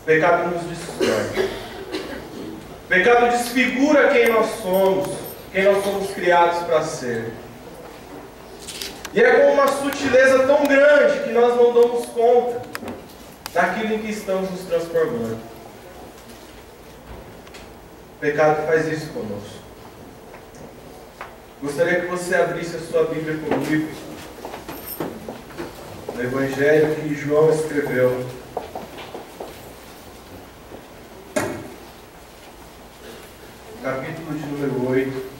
O pecado nos destrói. O pecado desfigura quem nós somos criados para ser. E é com uma sutileza tão grande que nós não damos conta daquilo em que estamos nos transformando. O pecado faz isso conosco. Gostaria que você abrisse a sua Bíblia comigo no Evangelho que João escreveu. Capítulo de número 8.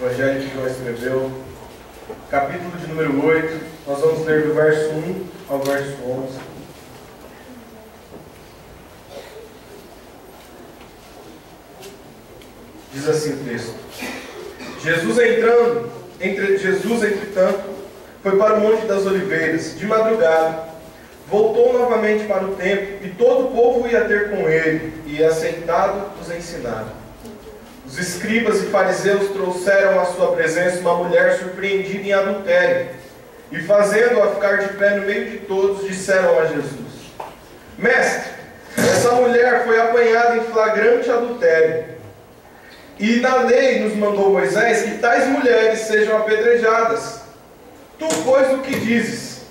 Evangelho que João escreveu, capítulo de número 8, nós vamos ler do verso 1 ao verso 11. Diz assim o texto: Jesus, entretanto, foi para o Monte das Oliveiras, de madrugada, voltou novamente para o templo, e todo o povo ia ter com ele, e assentado os ensinava. Os escribas e fariseus trouxeram à sua presença uma mulher surpreendida em adultério, e fazendo-a ficar de pé no meio de todos, disseram a Jesus: Mestre, essa mulher foi apanhada em flagrante adultério, e na lei nos mandou Moisés que tais mulheres sejam apedrejadas. Tu, pois, o que dizes?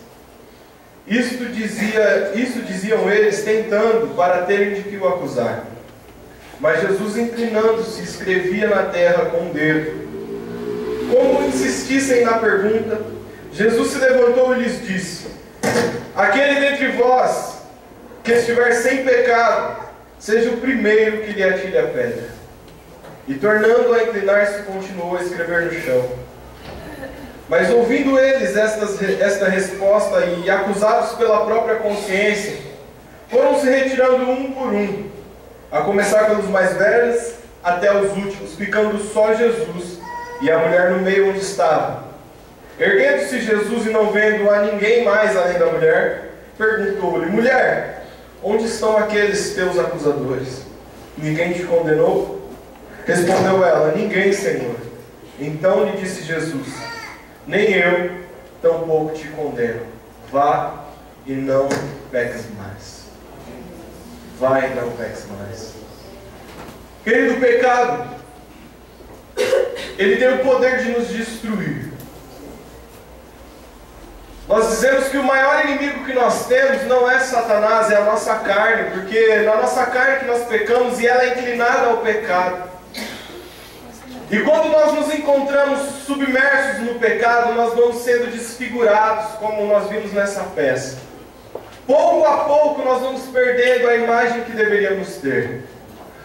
Isto diziam eles, tentando, para terem de que o acusar. Mas Jesus, inclinando-se, escrevia na terra com o dedo. Como insistissem na pergunta, Jesus se levantou e lhes disse: Aquele dentre vós que estiver sem pecado, seja o primeiro que lhe atire a pedra. E tornando a inclinar-se, continuou a escrever no chão. Mas ouvindo eles esta resposta e acusados pela própria consciência, foram se retirando um por um, a começar pelos mais velhos até os últimos, ficando só Jesus e a mulher no meio onde estava. Erguendo-se Jesus e não vendo a ninguém mais além da mulher, perguntou-lhe: Mulher, onde estão aqueles teus acusadores? Ninguém te condenou? Respondeu ela: Ninguém, Senhor. Então lhe disse Jesus: Nem eu, tampouco te condeno. Vá e não peques mais. Vá e não peques mais. Querido, o pecado, ele tem o poder de nos destruir. Nós dizemos que o maior inimigo que nós temos não é Satanás, é a nossa carne, porque é na nossa carne que nós pecamos e ela é inclinada ao pecado. E quando nós nos encontramos submersos no pecado, nós vamos sendo desfigurados, como nós vimos nessa peça. Pouco a pouco nós vamos perdendo a imagem que deveríamos ter.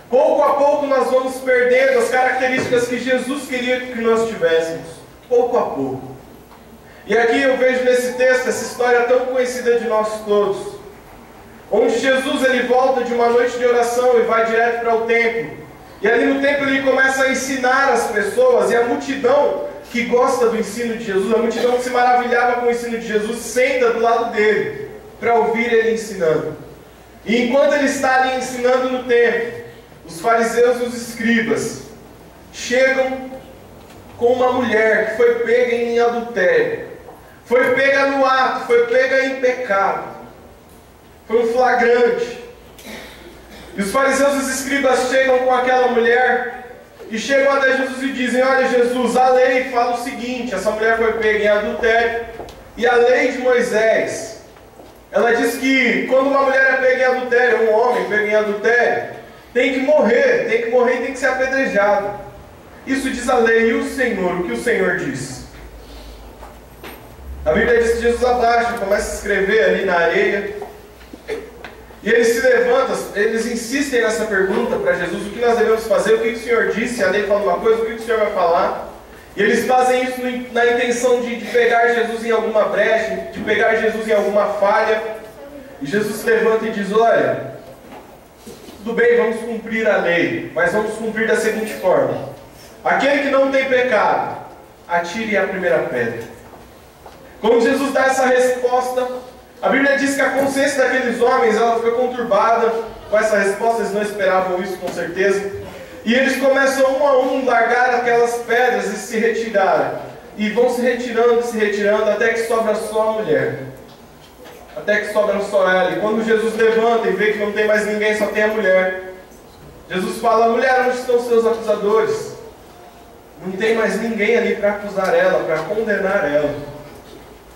Pouco a pouco nós vamos perdendo as características que Jesus queria que nós tivéssemos. Pouco a pouco. E aqui eu vejo nesse texto essa história tão conhecida de nós todos, onde Jesus ele volta de uma noite de oração e vai direto para o templo. E ali no templo ele começa a ensinar as pessoas, e a multidão que gosta do ensino de Jesus, a multidão que se maravilhava com o ensino de Jesus, senta do lado dele para ouvir ele ensinando. E enquanto ele está ali ensinando no templo, os fariseus e os escribas chegam com uma mulher que foi pega em adultério, foi pega no ato, foi pega em pecado, foi um flagrante. E os fariseus e os escribas chegam com aquela mulher e chegam até Jesus e dizem: Olha, Jesus, a lei fala o seguinte, essa mulher foi pega em adultério, e a lei de Moisés, ela diz que quando uma mulher é pega em adultério, um homem pega em adultério, tem que morrer e tem que ser apedrejado. Isso diz a lei. E o Senhor, o que o Senhor diz? A Bíblia diz que Jesus abaixa, começa a escrever ali na areia. E eles se levantam, eles insistem nessa pergunta para Jesus: o que nós devemos fazer? O que o Senhor disse? A lei fala uma coisa, o que o Senhor vai falar? E eles fazem isso na intenção de pegar Jesus em alguma brecha, de pegar Jesus em alguma falha. E Jesus se levanta e diz: olha, tudo bem, vamos cumprir a lei, mas vamos cumprir da seguinte forma: aquele que não tem pecado, atire a primeira pedra. Quando Jesus dá essa resposta, a Bíblia diz que a consciência daqueles homens ela foi conturbada com essa resposta. Eles não esperavam isso, com certeza. E eles começam um a um largar aquelas pedras e se retirarem. E vão se retirando, até que sobra só a mulher. Até que sobra só ela. E quando Jesus levanta e vê que não tem mais ninguém, só tem a mulher, Jesus fala: mulher, onde estão seus acusadores? Não tem mais ninguém ali para acusar ela, para condenar ela.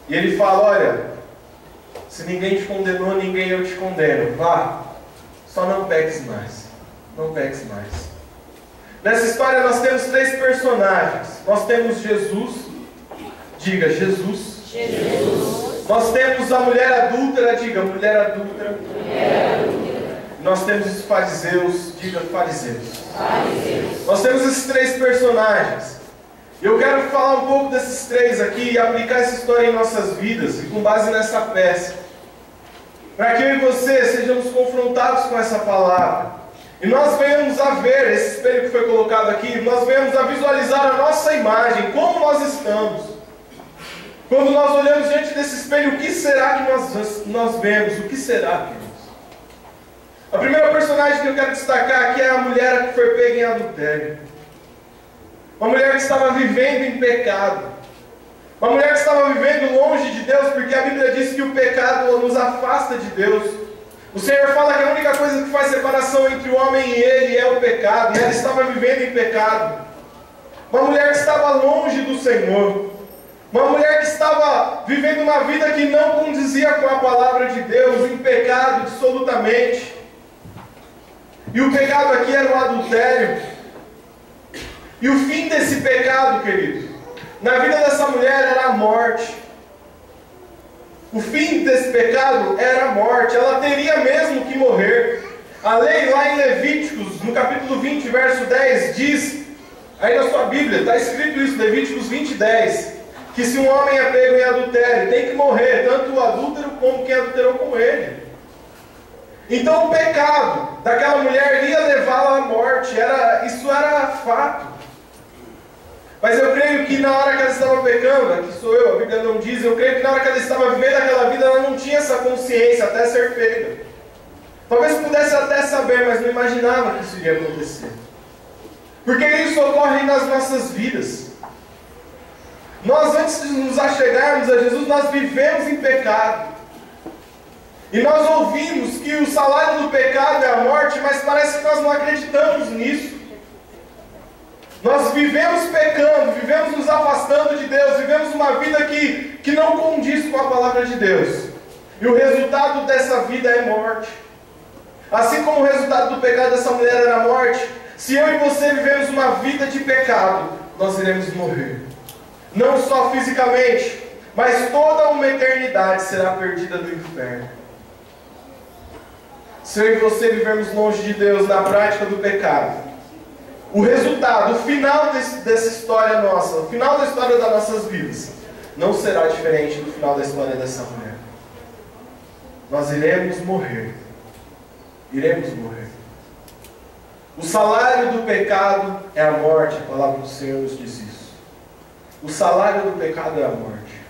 E ele fala: olha, se ninguém te condenou, ninguém eu te condeno. Vá, só não peques mais. Não peques mais. Nessa história nós temos 3 personagens. Nós temos Jesus. Diga, Jesus. Jesus. Nós temos a mulher adúltera. Diga, mulher adúltera. Mulher adúltera. Nós temos os fariseus. Diga, fariseus. Fariseus. Nós temos esses 3 personagens. E eu quero falar um pouco desses 3 aqui e aplicar essa história em nossas vidas, e com base nessa peça, para que eu e você sejamos confrontados com essa palavra. E nós venhamos a ver, esse espelho que foi colocado aqui, nós venhamos a visualizar a nossa imagem, como nós estamos. Quando nós olhamos diante desse espelho, o que será que nós vemos? O que será, queridos? A primeira personagem que eu quero destacar aqui é a mulher que foi pega em adultério. Uma mulher que estava vivendo em pecado. Uma mulher que estava vivendo longe de Deus, porque a Bíblia diz que o pecado nos afasta de Deus. O Senhor fala que a única coisa que faz separação entre o homem e Ele é o pecado. E ela estava vivendo em pecado. Uma mulher que estava longe do Senhor. Uma mulher que estava vivendo uma vida que não condizia com a palavra de Deus, em pecado absolutamente. E o pecado aqui era o adultério. E o fim desse pecado, querido, na vida dessa mulher era a morte. O fim desse pecado era a morte. Ela teria mesmo que morrer. A lei lá em Levíticos, no capítulo 20, verso 10, diz, aí na sua Bíblia, está escrito isso, Levíticos 20, 10, que se um homem é pego em adultério, tem que morrer, tanto o adúltero como quem adulterou com ele. Então o pecado daquela mulher ia levá-la à morte, isso era fato. Mas eu creio que na hora que ela estava pecando, aqui sou eu, a Bíblia não diz, eu creio que na hora que ela estava vivendo aquela vida, ela não tinha essa consciência até ser pega. Talvez pudesse até saber, mas não imaginava que isso iria acontecer. Porque isso ocorre nas nossas vidas. Nós, antes de nos achegarmos a Jesus, nós vivemos em pecado. E nós ouvimos que o salário do pecado é a morte, mas parece que nós não acreditamos nisso. Nós vivemos pecando, vivemos nos afastando de Deus, vivemos uma vida que não condiz com a palavra de Deus. E o resultado dessa vida é morte. Assim como o resultado do pecado dessa mulher era a morte, se eu e você vivemos uma vida de pecado, nós iremos morrer. Não só fisicamente, mas toda uma eternidade será perdida no inferno. Se eu e você vivermos longe de Deus na prática do pecado, o resultado, o final dessa história nossa, o final da história das nossas vidas, não será diferente do final da história dessa mulher. Nós iremos morrer. Iremos morrer. O salário do pecado é a morte. A palavra do Senhor nos diz isso. O salário do pecado é a morte.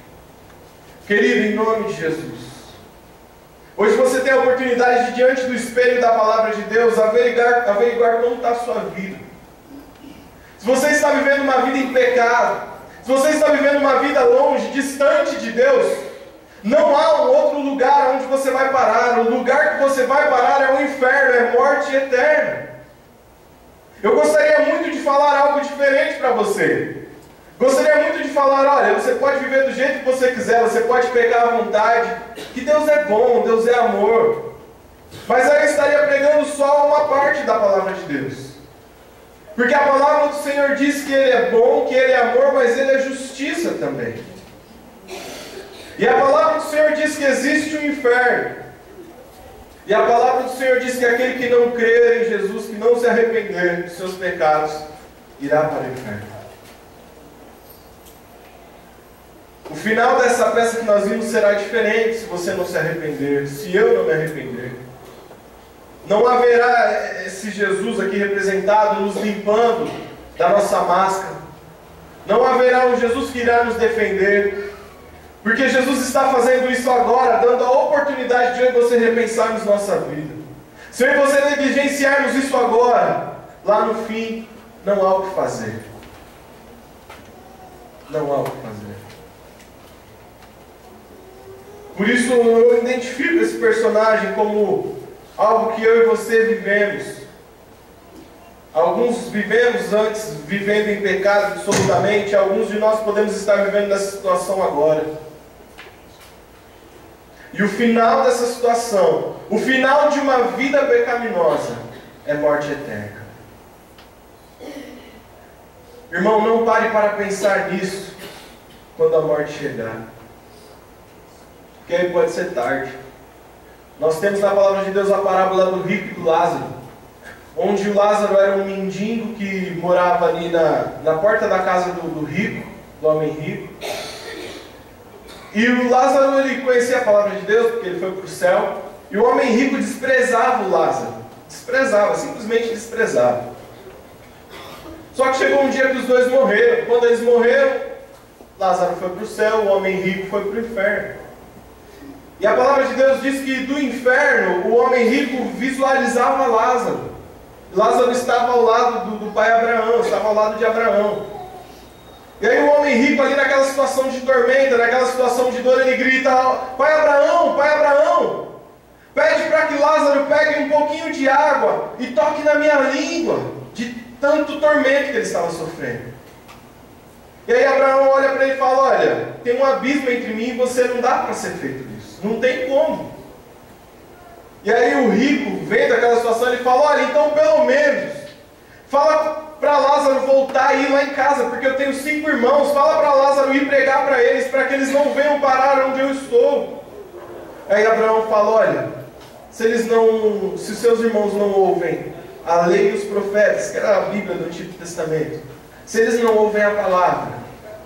Querido, em nome de Jesus, hoje você tem a oportunidade de, diante do espelho da palavra de Deus, averiguar como está a sua vida. Se você está vivendo uma vida em pecado, se você está vivendo uma vida longe, distante de Deus, não há um outro lugar onde você vai parar. O lugar que você vai parar é o inferno, é morte eterna. Eu gostaria muito de falar algo diferente para você. Gostaria muito de falar, olha, você pode viver do jeito que você quiser, você pode pecar à vontade, que Deus é bom, Deus é amor. Mas aí eu estaria pregando só uma parte da palavra de Deus. Porque a palavra do Senhor diz que Ele é bom, que Ele é amor, mas Ele é justiça também. E a palavra do Senhor diz que existe um inferno. E a palavra do Senhor diz que aquele que não crer em Jesus, que não se arrepender dos seus pecados, irá para o inferno. O final dessa peça que nós vimos será diferente se você não se arrepender, se eu não me arrepender. Não haverá esse Jesus aqui representado nos limpando da nossa máscara. Não haverá um Jesus que irá nos defender. Porque Jesus está fazendo isso agora, dando a oportunidade de eu e você repensarmos nossa vida. Se eu e você negligenciarmos isso agora, lá no fim, não há o que fazer. Não há o que fazer. Por isso eu identifico esse personagem como algo que eu e você vivemos. Alguns vivemos antes vivendo em pecado absolutamente, alguns de nós podemos estar vivendo nessa situação agora. E o final dessa situação, o final de uma vida pecaminosa, é morte eterna. Irmão, não pare para pensar nisso quando a morte chegar, porque aí pode ser tarde. Nós temos na palavra de Deus a parábola do rico e do Lázaro, onde o Lázaro era um mendigo que morava ali na porta da casa do rico, do homem rico. E o Lázaro, ele conhecia a palavra de Deus, porque ele foi para o céu, e o homem rico desprezava o Lázaro. Desprezava, simplesmente desprezava. Só que chegou um dia que os dois morreram. Quando eles morreram, Lázaro foi para o céu, o homem rico foi para o inferno. E a palavra de Deus diz que do inferno, o homem rico visualizava Lázaro. Lázaro estava ao lado do pai Abraão, estava ao lado de Abraão. E aí o homem rico ali naquela situação de tormenta, naquela situação de dor, ele grita: Pai Abraão, pede para que Lázaro pegue um pouquinho de água e toque na minha língua, de tanto tormento que ele estava sofrendo. E aí Abraão olha para ele e fala: olha, tem um abismo entre mim e você, não dá para ser feito isso, não tem como. E aí o rico, vendo aquela situação, ele fala: olha, então pelo menos, fala para Lázaro voltar e ir lá em casa, porque eu tenho 5 irmãos, fala para Lázaro ir pregar para eles, para que eles não venham parar onde eu estou. Aí Abraão fala: olha, se os seus irmãos não ouvem a lei e os profetas, que era a Bíblia do Antigo Testamento, se eles não ouvem a palavra,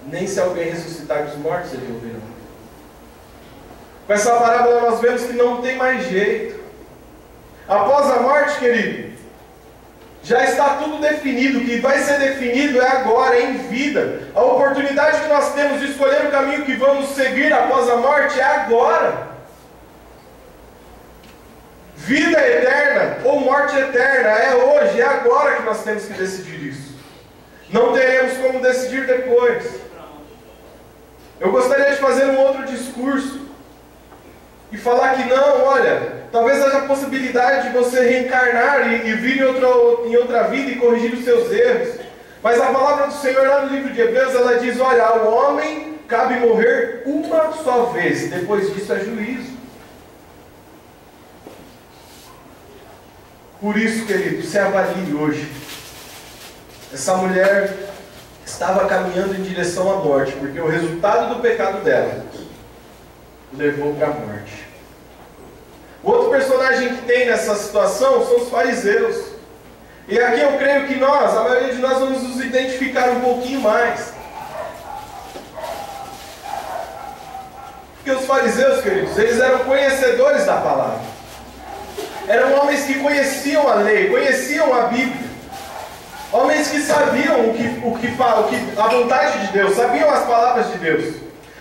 nem se alguém ressuscitar dos mortos, eles ouvirão. Com essa parábola nós vemos que não tem mais jeito. Após a morte, querido, já está tudo definido. O que vai ser definido é agora, em vida. A oportunidade que nós temos de escolher o caminho que vamos seguir após a morte é agora. Vida eterna ou morte eterna é hoje, é agora que nós temos que decidir isso. Não teremos como decidir depois. Eu gostaria de fazer um outro discurso e falar que não, olha, talvez haja a possibilidade de você reencarnar e vir em outra vida e corrigir os seus erros. Mas a palavra do Senhor lá no livro de Hebreus, ela diz: olha, ao homem cabe morrer uma só vez, depois disso é juízo. Por isso, querido, se avalie hoje. Essa mulher estava caminhando em direção à morte, porque o resultado do pecado dela levou para a morte. O outro personagem que tem nessa situação são os fariseus. E aqui eu creio que nós, a maioria de nós, vamos nos identificar um pouquinho mais. Porque os fariseus, queridos, eles eram conhecedores da palavra. Eram homens que conheciam a lei, conheciam a Bíblia. Homens que sabiam a vontade de Deus, sabiam as palavras de Deus.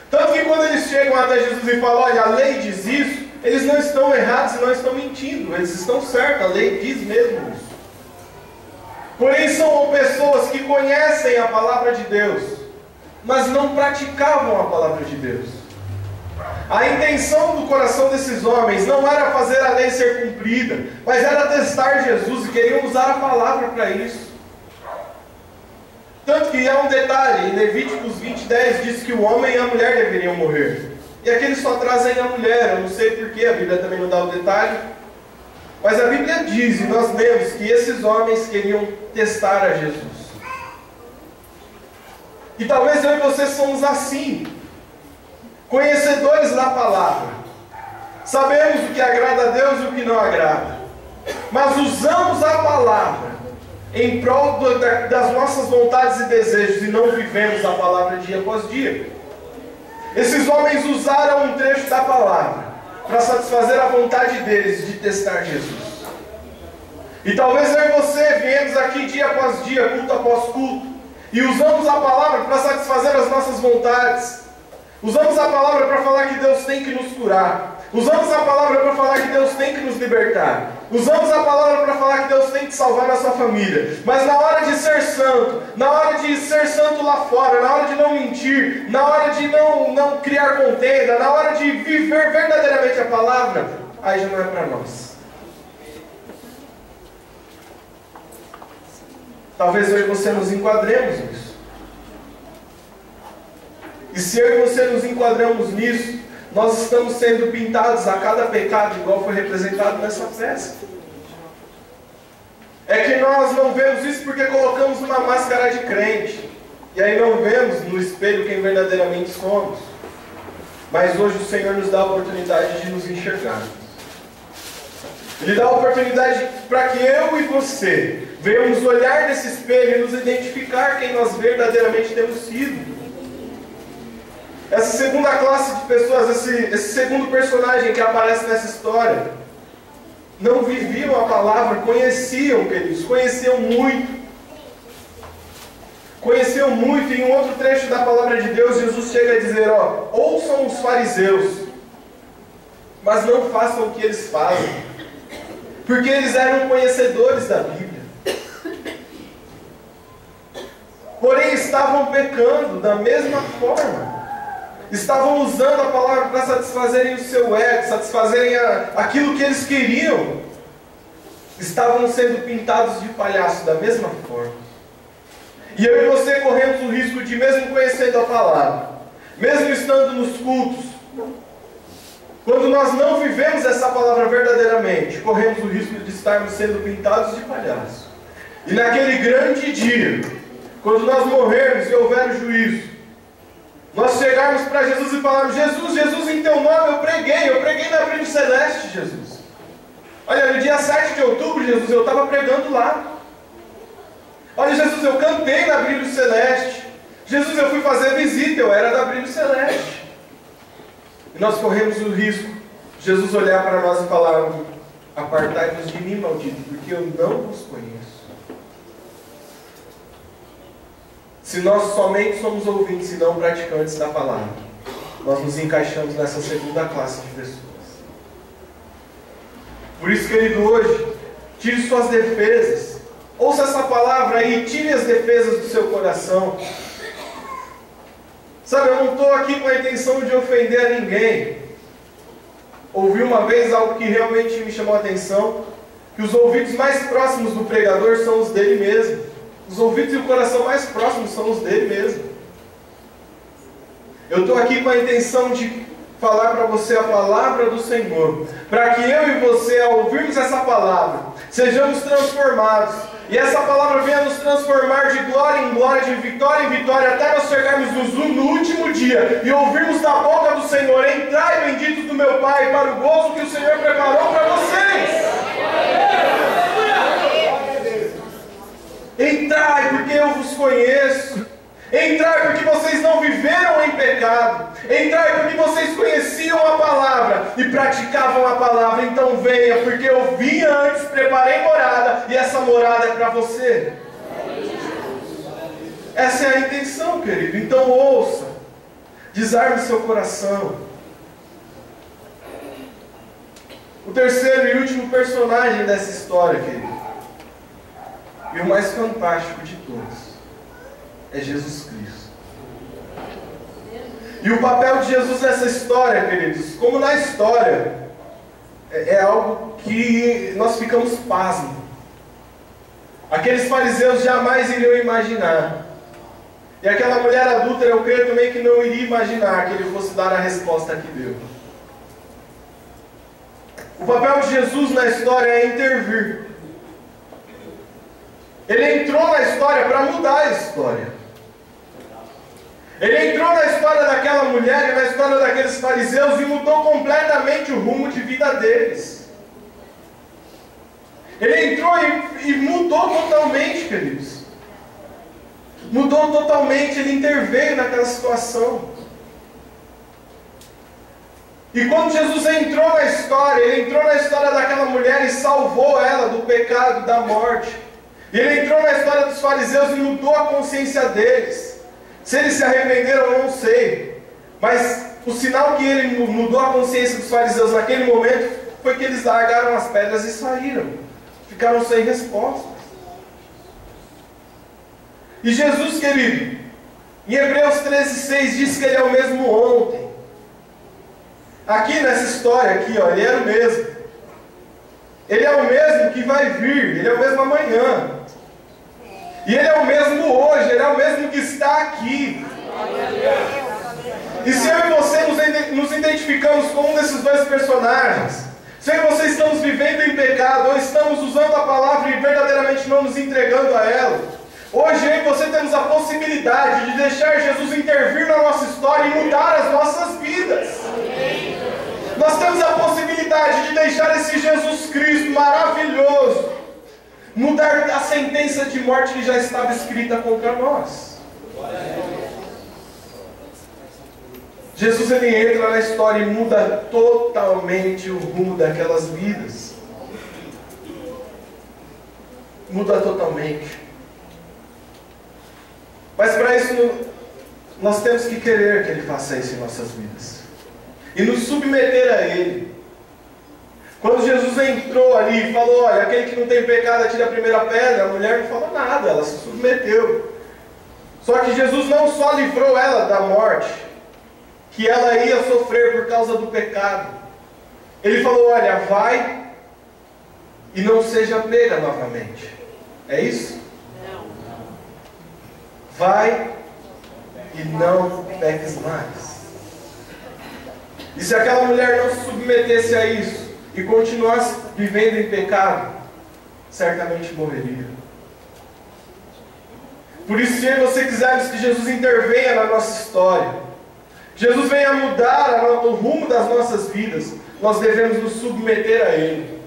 Tanto que quando eles chegam até Jesus e falam: olha, a lei diz isso, eles não estão errados e não estão mentindo, eles estão certos, a lei diz mesmo isso. Porém são pessoas que conhecem a palavra de Deus, mas não praticavam a palavra de Deus. A intenção do coração desses homens não era fazer a lei ser cumprida, mas era testar Jesus, e queriam usar a palavra para isso. Tanto que há um detalhe, em Levíticos 20:10 diz que o homem e a mulher deveriam morrer. E aqui eles só trazem a mulher, eu não sei porquê, a Bíblia também não dá o detalhe. Mas a Bíblia diz, e nós lemos, que esses homens queriam testar a Jesus. E talvez eu e você somos assim, conhecedores da palavra. Sabemos o que agrada a Deus e o que não agrada. Mas usamos a palavra em prol das nossas vontades e desejos, e não vivemos a palavra dia após dia. Esses homens usaram um trecho da palavra para satisfazer a vontade deles de testar Jesus. E talvez eu e você viemos aqui dia após dia, culto após culto, e usamos a palavra para satisfazer as nossas vontades. Usamos a palavra para falar que Deus tem que nos curar. Usamos a palavra para falar que Deus tem que nos libertar. Usamos a palavra para falar que Deus tem que salvar a nossa família. Mas na hora de ser santo, na hora de ser santo lá fora, na hora de não mentir, na hora de não criar contenda, na hora de viver verdadeiramente a palavra, aí já não é para nós. Talvez eu e você nos enquadremos nisso. E se eu e você nos enquadramos nisso, nós estamos sendo pintados a cada pecado, igual foi representado nessa peça. É que nós não vemos isso porque colocamos uma máscara de crente. E aí não vemos no espelho quem verdadeiramente somos. Mas hoje o Senhor nos dá a oportunidade de nos enxergar. Ele dá a oportunidade para que eu e você venhamos olhar nesse espelho e nos identificar quem nós verdadeiramente temos sido. Essa segunda classe de pessoas, esse segundo personagem que aparece nessa história, não viviam a palavra, conheciam, queridos, conheciam muito. Conheciam muito, e em um outro trecho da palavra de Deus, Jesus chega a dizer, ouçam os fariseus, mas não façam o que eles fazem, porque eles eram conhecedores da Bíblia. Porém, estavam pecando da mesma forma. Estavam usando a palavra para satisfazerem o seu ego, satisfazerem aquilo que eles queriam. Estavam sendo pintados de palhaço da mesma forma. E eu e você corremos o risco de, mesmo conhecendo a palavra, mesmo estando nos cultos, quando nós não vivemos essa palavra verdadeiramente, corremos o risco de estarmos sendo pintados de palhaço. E naquele grande dia, quando nós morrermos e houver o juízo, nós chegarmos para Jesus e falarmos, Jesus, em teu nome eu preguei na Brilho Celeste, Jesus. Olha, no dia 7 de outubro, Jesus, eu estava pregando lá. Olha, Jesus, eu cantei na Brilho Celeste. Jesus, eu fui fazer visita, eu era da Brilho Celeste. E nós corremos o risco de Jesus olhar para nós e falar, apartai-vos de mim, maldito, porque eu não vos conheço. Se nós somente somos ouvintes e não praticantes da palavra, nós nos encaixamos nessa segunda classe de pessoas. Por isso, querido, hoje, tire suas defesas. Ouça essa palavra aí, tire as defesas do seu coração. Sabe, eu não estou aqui com a intenção de ofender a ninguém. Ouvi uma vez algo que realmente me chamou a atenção, que os ouvidos mais próximos do pregador são os dele mesmo. Os ouvidos e o coração mais próximos são os dele mesmo. Eu estou aqui com a intenção de falar para você a palavra do Senhor, para que eu e você, ao ouvirmos essa palavra, sejamos transformados, e essa palavra venha nos transformar de glória em glória, de vitória em vitória, até nós chegarmos no último dia, e ouvirmos da boca do Senhor, entrai benditos do meu Pai, para o gozo que o Senhor preparou para vocês. Entrai, porque eu vos conheço. Entrai, porque vocês não viveram em pecado. Entrai, porque vocês conheciam a palavra e praticavam a palavra. Então venha, porque eu vim antes, preparei morada, e essa morada é para você. Essa é a intenção, querido. Então ouça, desarme seu coração. O terceiro e último personagem dessa história, querido, e o mais fantástico de todos, é Jesus Cristo. E o papel de Jesus nessa história, queridos, como na história, é algo que nós ficamos pasmos. Aqueles fariseus jamais iriam imaginar. E aquela mulher adúltera, eu creio também que não iria imaginar que ele fosse dar a resposta que deu. O papel de Jesus na história é intervir. Ele entrou na história para mudar a história. Ele entrou na história daquela mulher e na história daqueles fariseus e mudou completamente o rumo de vida deles. Ele entrou e mudou totalmente, queridos. Mudou totalmente, ele interveio naquela situação. E quando Jesus entrou na história, ele entrou na história daquela mulher e salvou ela do pecado, da morte. Ele entrou na história dos fariseus e mudou a consciência deles. Se eles se arrependeram, eu não sei. Mas o sinal que ele mudou a consciência dos fariseus naquele momento foi que eles largaram as pedras e saíram. Ficaram sem respostas. E Jesus, querido, em Hebreus 13:6 diz que Ele é o mesmo ontem. Aqui nessa história, aqui, ó, Ele era o mesmo. Ele é o mesmo que vai vir, Ele é o mesmo amanhã. E Ele é o mesmo hoje, Ele é o mesmo que está aqui. E se eu e você nos identificamos com um desses dois personagens, se eu e você estamos vivendo em pecado, ou estamos usando a palavra e verdadeiramente não nos entregando a ela, hoje eu e você temos a possibilidade de deixar Jesus intervir na nossa história e mudar as nossas vidas. Nós temos a possibilidade de deixar esse Jesus Cristo maravilhoso mudar a sentença de morte que já estava escrita contra nós. Jesus, ele entra na história e muda totalmente o rumo daquelas vidas. Muda totalmente. Mas para isso nós temos que querer que Ele faça isso em nossas vidas e nos submeter a Ele. Quando Jesus entrou ali e falou, olha, aquele que não tem pecado atira a primeira pedra, a mulher não falou nada, ela se submeteu. Só que Jesus não só livrou ela da morte que ela ia sofrer por causa do pecado. Ele falou, olha, vai e não seja pega novamente. É isso? Não. Vai e não peques mais. E se aquela mulher não se submetesse a isso e continuasse vivendo em pecado, certamente morreria. Por isso, se você quisermos que Jesus intervenha na nossa história, Jesus venha mudar o rumo das nossas vidas, nós devemos nos submeter a Ele.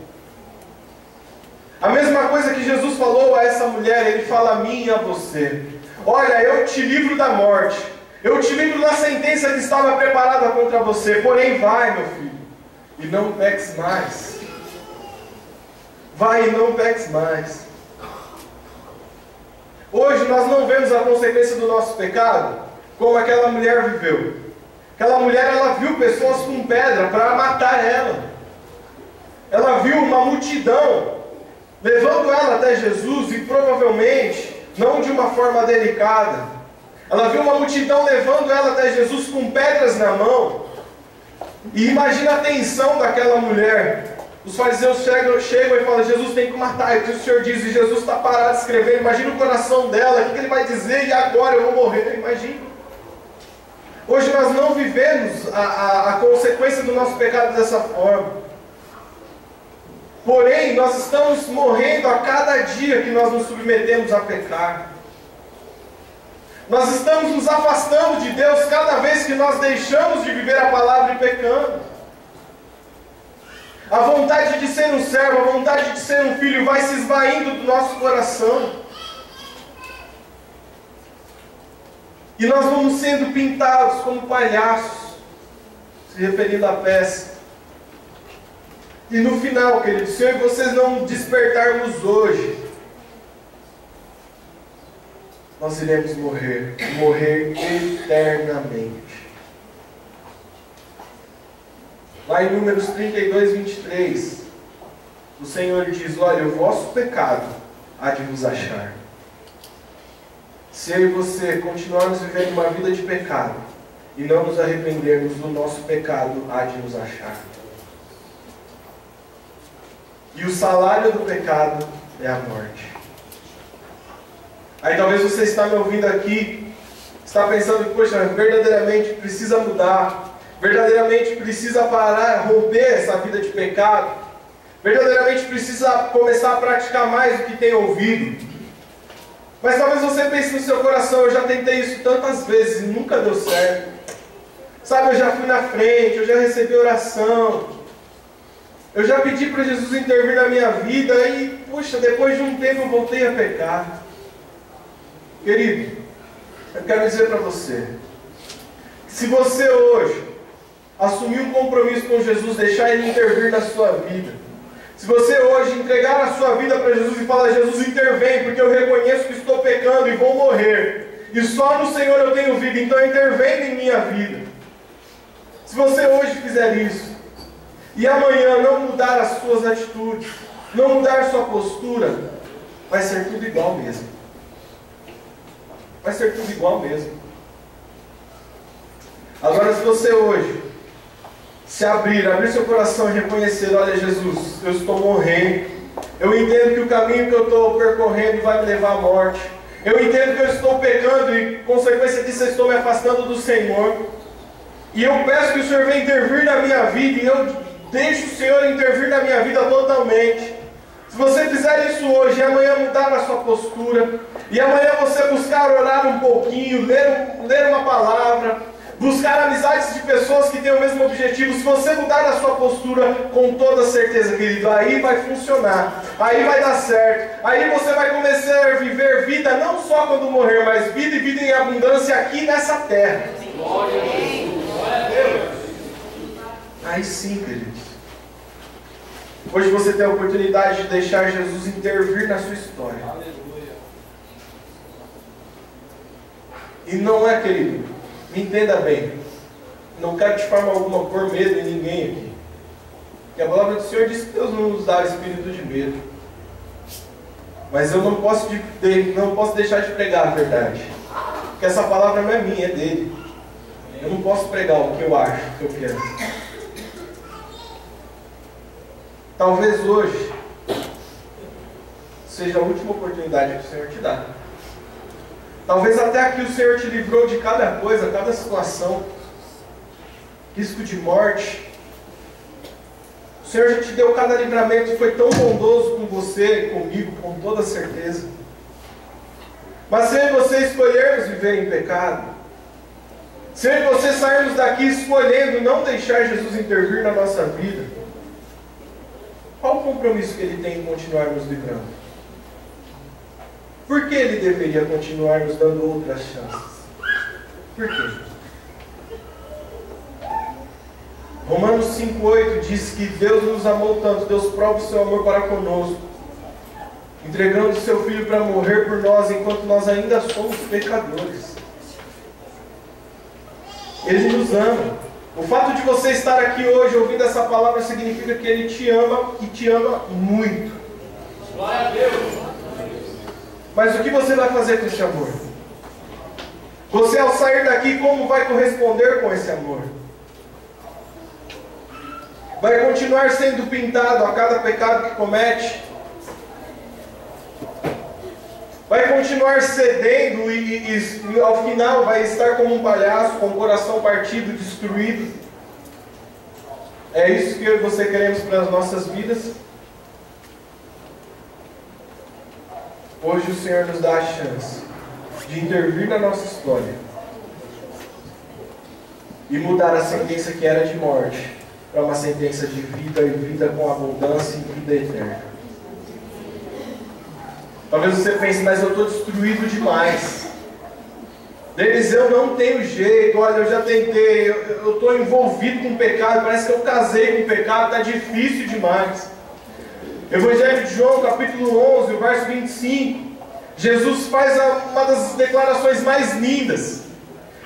A mesma coisa que Jesus falou a essa mulher, Ele fala a mim e a você. Olha, eu te livro da morte, eu te livro da sentença que estava preparada contra você, porém vai, meu filho, e não peques mais. Vai e não peques mais. Hoje nós não vemos a consequência do nosso pecado como aquela mulher viveu. Aquela mulher, ela viu pessoas com pedra para matar ela. Ela viu uma multidão levando ela até Jesus e provavelmente não de uma forma delicada. Ela viu uma multidão levando ela até Jesus com pedras na mão. E imagina a tensão daquela mulher. Os fariseus chegam e falam, Jesus tem que matar. E o Senhor diz, e Jesus está parado escrevendo. Imagina o coração dela, o que ele vai dizer? E agora eu vou morrer. Imagina. Hoje nós não vivemos a consequência do nosso pecado dessa forma. Porém, nós estamos morrendo a cada dia que nós nos submetemos a pecar. Nós estamos nos afastando de Deus cada vez que nós deixamos de viver a palavra e pecando. A vontade de ser um servo, a vontade de ser um filho vai se esvaindo do nosso coração. E nós vamos sendo pintados como palhaços, se referindo à peça. E no final, queridos, se eu e vocês não despertarmos hoje, nós iremos morrer eternamente. Lá em Números 32, 23, o Senhor diz, olha, o vosso pecado há de vos achar. Se eu e você continuarmos vivendo uma vida de pecado e não nos arrependermos do nosso pecado, há de nos achar. E o salário do pecado é a morte. Aí talvez você está me ouvindo aqui, está pensando que, poxa, verdadeiramente precisa mudar, verdadeiramente precisa parar, romper essa vida de pecado, verdadeiramente precisa começar a praticar mais do que tem ouvido. Mas talvez você pense no seu coração, eu já tentei isso tantas vezes e nunca deu certo. Sabe, eu já fui na frente, eu já recebi oração, eu já pedi para Jesus intervir na minha vida e, puxa, depois de um tempo eu voltei a pecar. Querido, eu quero dizer para você, se você hoje assumir um compromisso com Jesus, deixar Ele intervir na sua vida, se você hoje entregar a sua vida para Jesus e falar, Jesus intervém, porque eu reconheço que estou pecando e vou morrer, e só no Senhor eu tenho vida, então intervém em minha vida. Se você hoje fizer isso, e amanhã não mudar as suas atitudes, não mudar sua postura, vai ser tudo igual mesmo. Vai ser tudo igual mesmo. Agora, se você hoje se abrir seu coração e reconhecer, olha Jesus, eu estou morrendo, eu entendo que o caminho que eu estou percorrendo vai me levar à morte, eu entendo que eu estou pecando e, consequência disso, eu estou me afastando do Senhor, e eu peço que o Senhor venha intervir na minha vida, e eu deixo o Senhor intervir na minha vida totalmente. Se você fizer isso hoje, e amanhã mudar a sua postura, e amanhã você buscar orar um pouquinho, ler uma palavra, buscar amizades de pessoas que têm o mesmo objetivo, se você mudar a sua postura, com toda certeza, querido, aí vai funcionar, aí vai dar certo, aí você vai começar a viver vida, não só quando morrer, mas vida e vida em abundância aqui nessa terra. Glória a Deus. Aí sim, queridos. Hoje você tem a oportunidade de deixar Jesus intervir na sua história. E não é, querido, me entenda bem, não quero de forma alguma pôr medo em ninguém aqui. Porque a palavra do Senhor diz que Deus não nos dá espírito de medo. Mas eu não posso deixar de pregar a verdade. Porque essa palavra não é minha, é dele. Eu não posso pregar o que eu acho, o que eu quero. Talvez hoje seja a última oportunidade que o Senhor te dá. Talvez até aqui o Senhor te livrou de cada coisa, cada situação. Risco de morte. O Senhor já te deu cada livramento e foi tão bondoso com você e comigo, com toda certeza. Mas se eu e você escolhermos viver em pecado, se eu e você sairmos daqui escolhendo não deixar Jesus intervir na nossa vida, qual o compromisso que Ele tem em continuar nos livrando? Por que Ele deveria continuar nos dando outras chances? Por quê? Romanos 5,8 diz que Deus nos amou tanto, Deus prova o seu amor para conosco, entregando o seu Filho para morrer por nós, enquanto nós ainda somos pecadores. Ele nos ama. O fato de você estar aqui hoje ouvindo essa palavra significa que Ele te ama e te ama muito. Glória a Deus. Mas o que você vai fazer com esse amor? Você, ao sair daqui, como vai corresponder com esse amor? Vai continuar sendo pintado a cada pecado que comete? Vai continuar cedendo e ao final vai estar como um palhaço, com o coração partido, destruído? É isso que eu e você queremos para as nossas vidas? Hoje o Senhor nos dá a chance de intervir na nossa história e mudar a sentença que era de morte para uma sentença de vida, e vida com abundância e vida eterna. Talvez você pense, mas eu estou destruído demais. Denis, eu não tenho jeito, olha, eu já tentei, eu estou envolvido com pecado, parece que eu casei com pecado, está difícil demais. Evangelho de João, capítulo 11, o verso 25, Jesus faz uma das declarações mais lindas.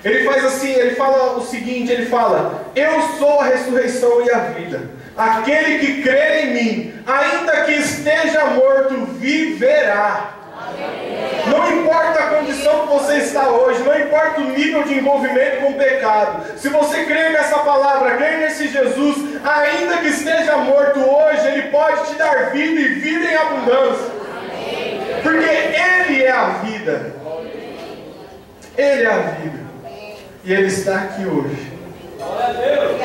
Ele faz assim, ele fala o seguinte, ele fala: eu sou a ressurreição e a vida. Aquele que crer em mim, ainda que esteja morto, viverá. Não importa a condição que você está hoje, não importa o nível de envolvimento com o pecado, se você crer nessa palavra, crer nesse Jesus, ainda que esteja morto hoje, Ele pode te dar vida e vida em abundância. Porque Ele é a vida. Ele é a vida. E Ele está aqui hoje.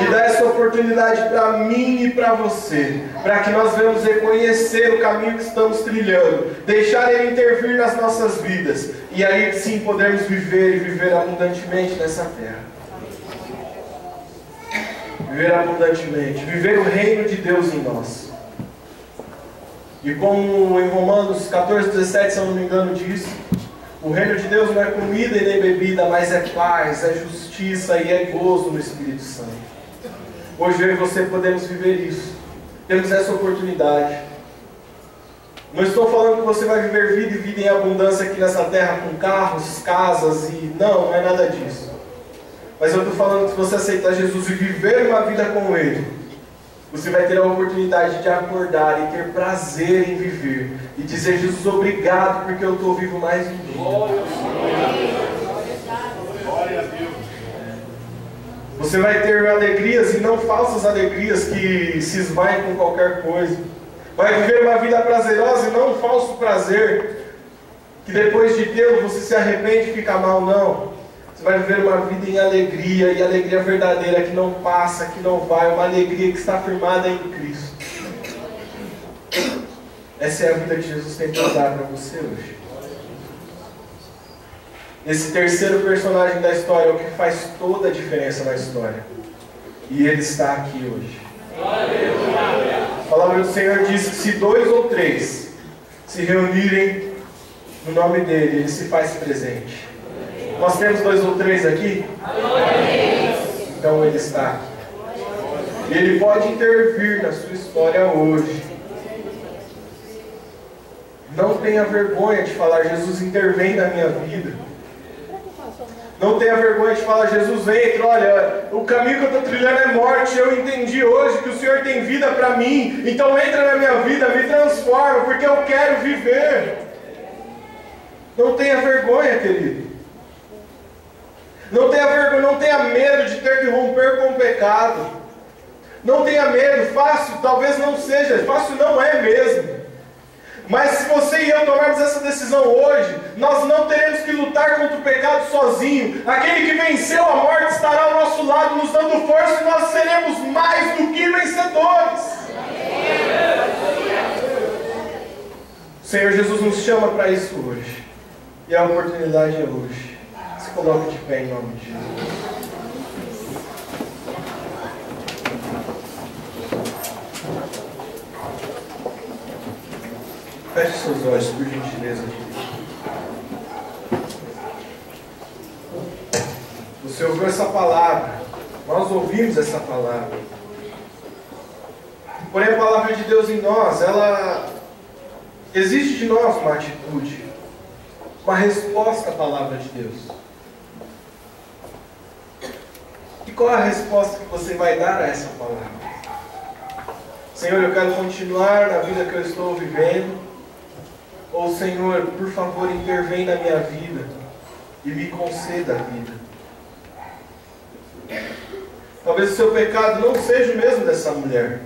E dá essa oportunidade para mim e para você, para que nós venhamos reconhecer o caminho que estamos trilhando, deixar Ele intervir nas nossas vidas, e aí sim podermos viver e viver abundantemente nessa terra. Viver abundantemente, viver o reino de Deus em nós. E como em Romanos 14:17, se eu não me engano, diz: o reino de Deus não é comida e nem bebida, mas é paz, é justiça e é gozo no Espírito Santo. Hoje eu e você podemos viver isso. Temos essa oportunidade. Não estou falando que você vai viver vida e vida em abundância aqui nessa terra com carros, casas e... Não é nada disso. Mas eu estou falando que se você aceitar Jesus e viver uma vida com Ele, você vai ter a oportunidade de acordar e ter prazer em viver. E dizer, Jesus, obrigado porque eu estou vivo mais um dia. Glória a Deus. Você vai ter alegrias e não falsas alegrias que se esvaem com qualquer coisa. Vai viver uma vida prazerosa e não um falso prazer, que depois de tê-lo você se arrepende e fica mal, não. Você vai viver uma vida em alegria, e alegria verdadeira, que não passa, que não vai, uma alegria que está firmada em Cristo. Essa é a vida que Jesus tem para dar para você hoje. Esse terceiro personagem da história é o que faz toda a diferença na história. E ele está aqui hoje. A palavra do Senhor diz que se 2 ou 3 se reunirem no nome dele, ele se faz presente. Nós temos 2 ou 3 aqui? Então ele está aqui. E ele pode intervir na sua história hoje. Não tenha vergonha de falar, Jesus, intervém na minha vida. Não tenha vergonha de falar, Jesus, entra, olha, o caminho que eu estou trilhando é morte, eu entendi hoje que o Senhor tem vida para mim, então entra na minha vida, me transforma, porque eu quero viver. Não tenha vergonha, querido. Não tenha vergonha, não tenha medo de ter que romper com o pecado. Não tenha medo, fácil talvez não seja, fácil não é mesmo. Mas se você e eu tomarmos essa decisão hoje, nós não teremos que lutar contra o pecado sozinho. Aquele que venceu a morte estará ao nosso lado, nos dando força, e nós seremos mais do que vencedores. O Senhor Jesus nos chama para isso hoje. E a oportunidade é hoje. Se coloque de pé em nome de Jesus. Feche seus olhos, por gentileza. Você ouviu essa palavra. Nós ouvimos essa palavra. Porém, a palavra de Deus em nós, ela exige de nós uma atitude, uma resposta à palavra de Deus. E qual é a resposta que você vai dar a essa palavra? Senhor, eu quero continuar na vida que eu estou vivendo. Ou, Senhor, por favor, intervém na minha vida e me conceda a vida. Talvez o seu pecado não seja o mesmo dessa mulher.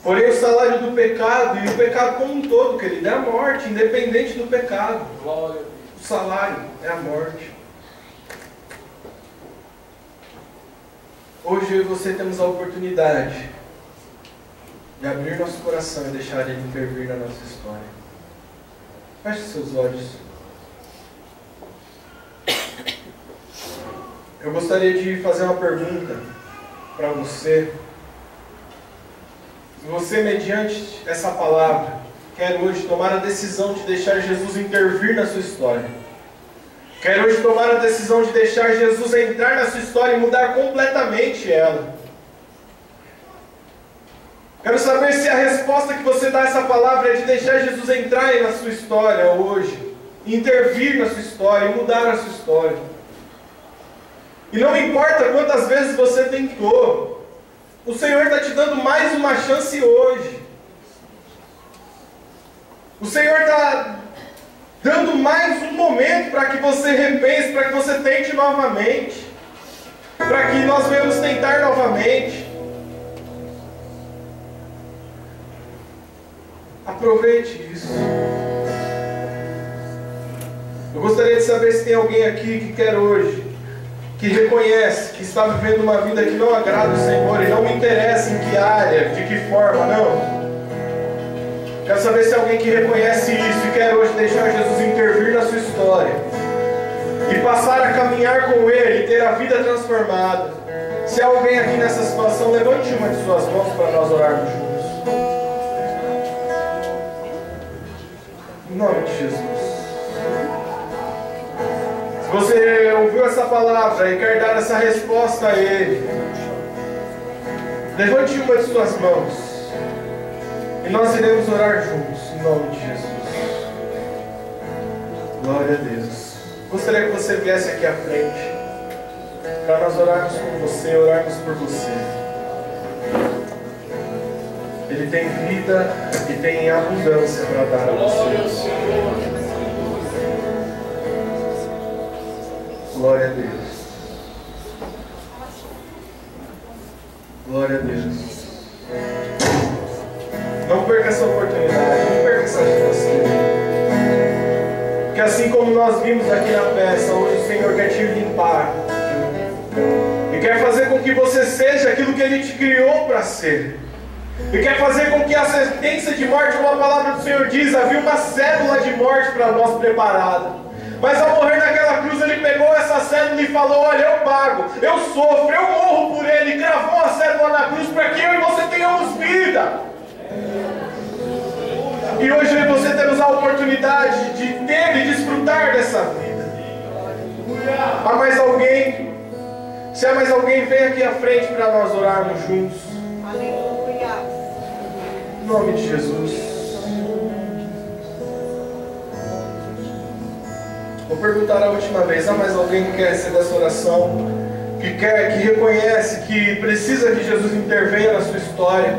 Porém, o salário do pecado, e o pecado como um todo, querido, é a morte, independente do pecado. O salário é a morte. Hoje eu e você temos a oportunidade de abrir nosso coração e deixar Ele intervir na nossa história. Feche seus olhos. Eu gostaria de fazer uma pergunta para você. Se você, mediante essa palavra, quer hoje tomar a decisão de deixar Jesus intervir na sua história, quer hoje tomar a decisão de deixar Jesus entrar na sua história e mudar completamente ela, quero saber se a resposta que você dá a essa palavra é de deixar Jesus entrar na sua história hoje, intervir na sua história e mudar a sua história. E não importa quantas vezes você tentou, o Senhor está te dando mais uma chance hoje. O Senhor está dando mais um momento para que você repense, para que você tente novamente, para que nós venhamos tentar novamente. Aproveite isso. Eu gostaria de saber se tem alguém aqui que quer hoje, que reconhece que está vivendo uma vida que não agrada o Senhor, e não me interessa em que área, de que forma, não. Quero saber se é alguém que reconhece isso e quer hoje deixar Jesus intervir na sua história e passar a caminhar com Ele, ter a vida transformada. Se há alguém aqui nessa situação, levante uma de suas mãos para nós orarmos juntos. Em nome de Jesus. Se você ouviu essa palavra e quer dar essa resposta a Ele, levante uma de suas mãos e nós iremos orar juntos, em nome de Jesus. Glória a Deus. Gostaria que você viesse aqui à frente. para nós orarmos com você, orarmos por você. Ele tem vida e tem abundância para dar a você. Glória a Deus. Glória a Deus. Não perca essa oportunidade, não perca essa chance. Que assim como nós vimos aqui na peça, hoje o Senhor quer te limpar. E quer fazer com que você seja aquilo que Ele te criou para ser. E quer fazer com que a sentença de morte, como a palavra do Senhor diz, havia uma cédula de morte para nós preparada. Mas ao morrer naquela cruz, Ele pegou essa cédula e falou: olha, eu pago, eu sofro, eu morro por Ele. Cravou a cédula na cruz para que eu e você tenhamos vida. E hoje eu e você temos a oportunidade de ter e desfrutar dessa vida. Há mais alguém? Se há mais alguém, vem aqui à frente para nós orarmos juntos. Aleluia. Em nome de Jesus. Vou perguntar a última vez. Há mais alguém que quer ser dessa oração? Que reconhece que precisa que Jesus intervenha na sua história?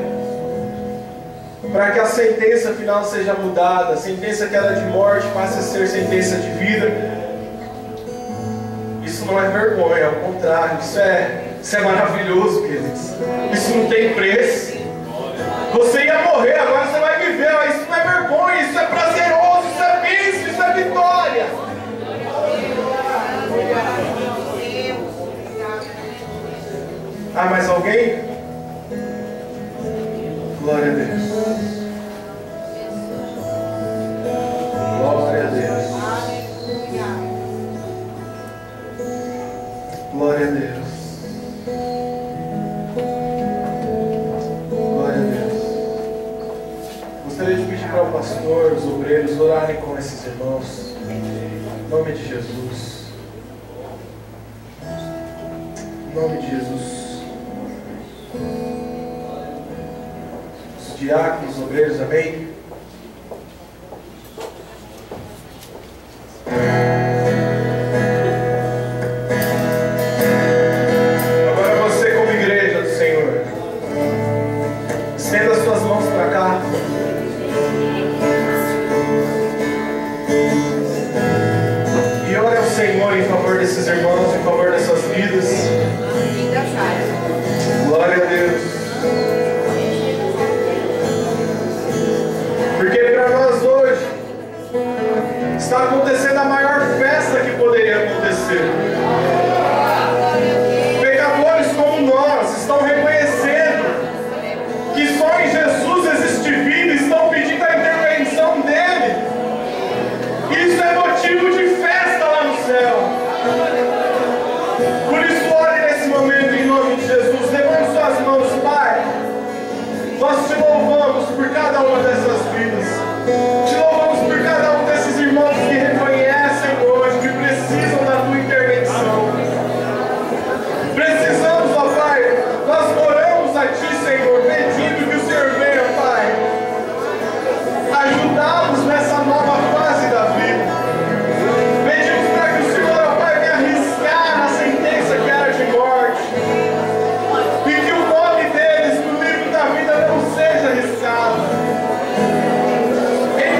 Para que a sentença final seja mudada. A sentença que era de morte passe a ser sentença de vida. Isso não é vergonha, ao contrário, isso é maravilhoso, queridos. Isso não tem preço. Você ia morrer, agora você vai viver. Isso não é vergonha, isso é prazeroso, isso é bênção, isso é vitória. Há mais alguém? Glória a Deus. Glória a Deus. Glória a Deus. Glória a Deus. Gostaria de pedir para o pastor, os obreiros, orarem com esses irmãos. Em nome de Jesus. Em nome de Jesus. Os diáconos, os obreiros, amém? Desses irmãos, em favor dessas vidas. Glória a Deus. Porque para nós hoje está acontecendo a maior festa que poderia acontecer. Pecadores como nós estão reconhecendo que só em Jesus existe vida e estão pedindo a intervenção dele. Isso é motivo de festa lá no céu. Por isso, ore nesse momento em nome de Jesus. Levante suas mãos, Pai. Nós te louvamos por cada uma dessas vidas. Te louvamos por cada um desses irmãos que reconhecem hoje que precisam da tua intervenção. Precisamos, ó Pai. Nós oramos a ti, Senhor, pedindo que o Senhor venha, Pai, ajudá-los nessa nova fase da vida. Em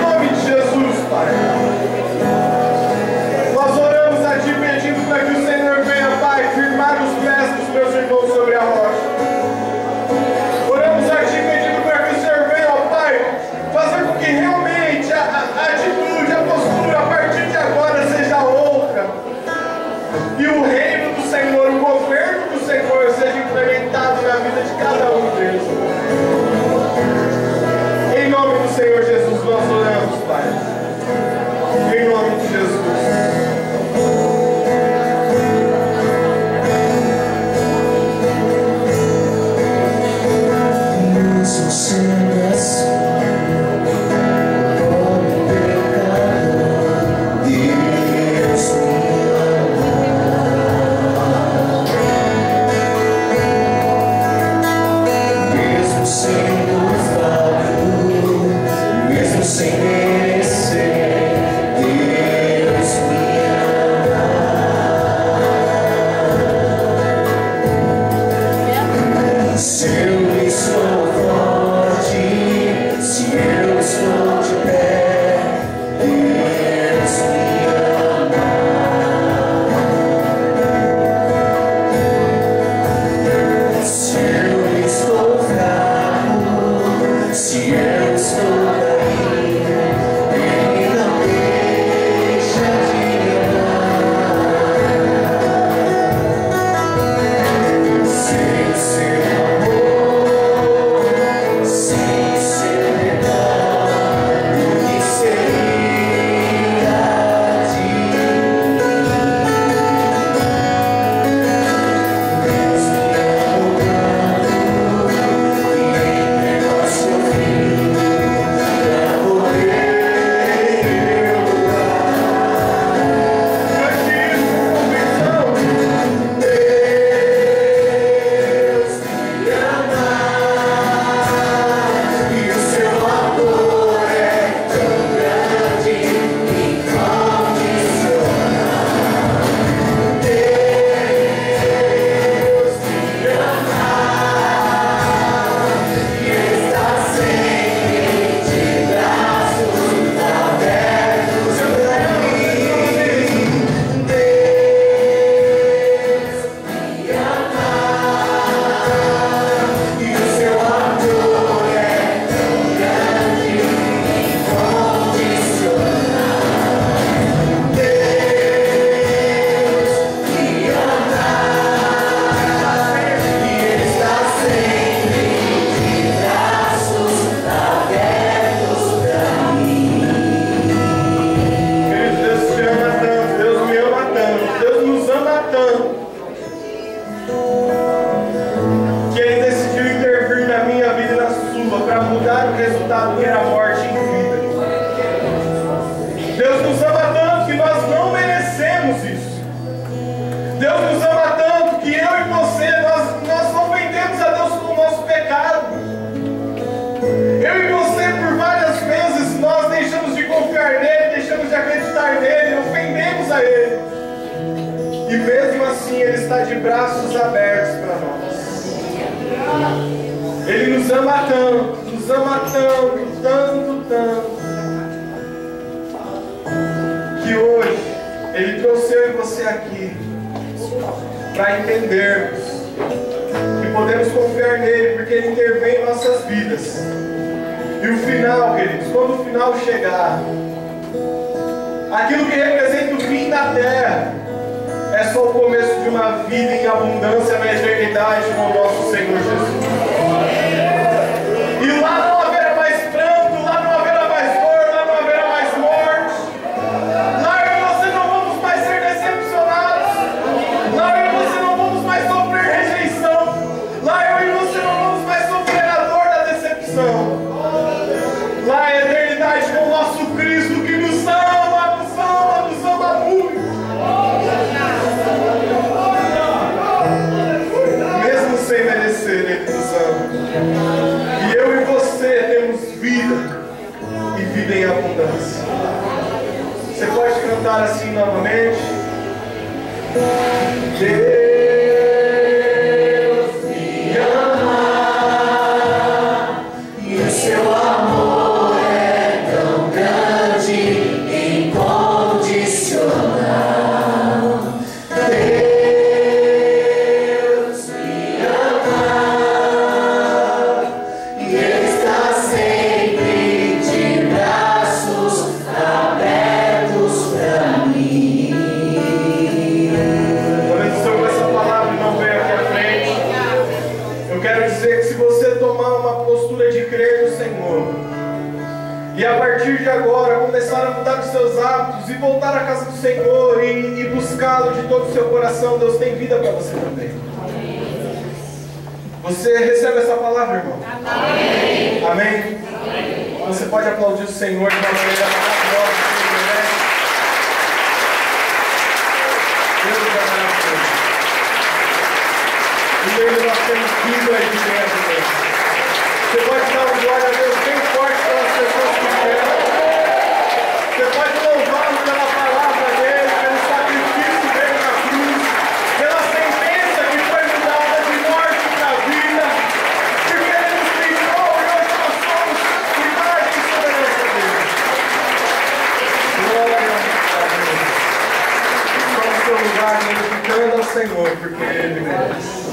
Eu e você, por várias vezes, nós deixamos de confiar nele, deixamos de acreditar nele, ofendemos a ele. E mesmo assim, ele está de braços abertos para nós. Ele nos ama tanto, tanto, que hoje ele trouxe eu e você aqui para entendermos que podemos confiar nele, porque ele intervém em nossas vidas. E o final, queridos, quando o final chegar, aquilo que representa o fim da terra é só o começo de uma vida em abundância na eternidade com o nosso Senhor Jesus. E lá não haverá mais pranto, lá não haverá mais dor, lá não haverá mais morte. Lá eu e você não vamos mais ser decepcionados. Lá eu e você não vamos mais sofrer rejeição. Lá eu e você não vamos mais sofrer a dor da decepção. Lá é a eternidade com o nosso Cristo que nos ama muito. Mesmo sem merecer, Ele nos ama. E eu e você temos vida, e vida em abundância. Você pode cantar assim novamente? Deus me ama, e o seu amor é tão grande, incondicional. Deus me ama, e Ele está sempre de braços abertos para mim. Talvez você ouça essa palavra e não venha aqui à frente. Eu quero dizer que se você tomar uma postura de crer no Senhor, e a partir de agora começar a mudar os seus hábitos e voltar à casa do Senhor e buscá-lo de todo o seu coração, Deus tem vida para você também. Você recebe essa palavra, irmão? Amém? Amém? Você pode aplaudir o Senhor de uma maneira maravilhosa. Deus é maravilhoso. E nele nós temos vida aí dentro. Você pode dar uma glória a Deus bem forte pelas pessoas que querem. Você pode louvá-lo pela palavra dele, pelo sacrifício dele na cruz, pela sentença que foi mudada de morte para a vida, porque ele nos livrou e hoje nós somos imagem e semelhança dele. Glória a Deus. Vamos seu lugar glorificando ao Senhor, porque ele merece.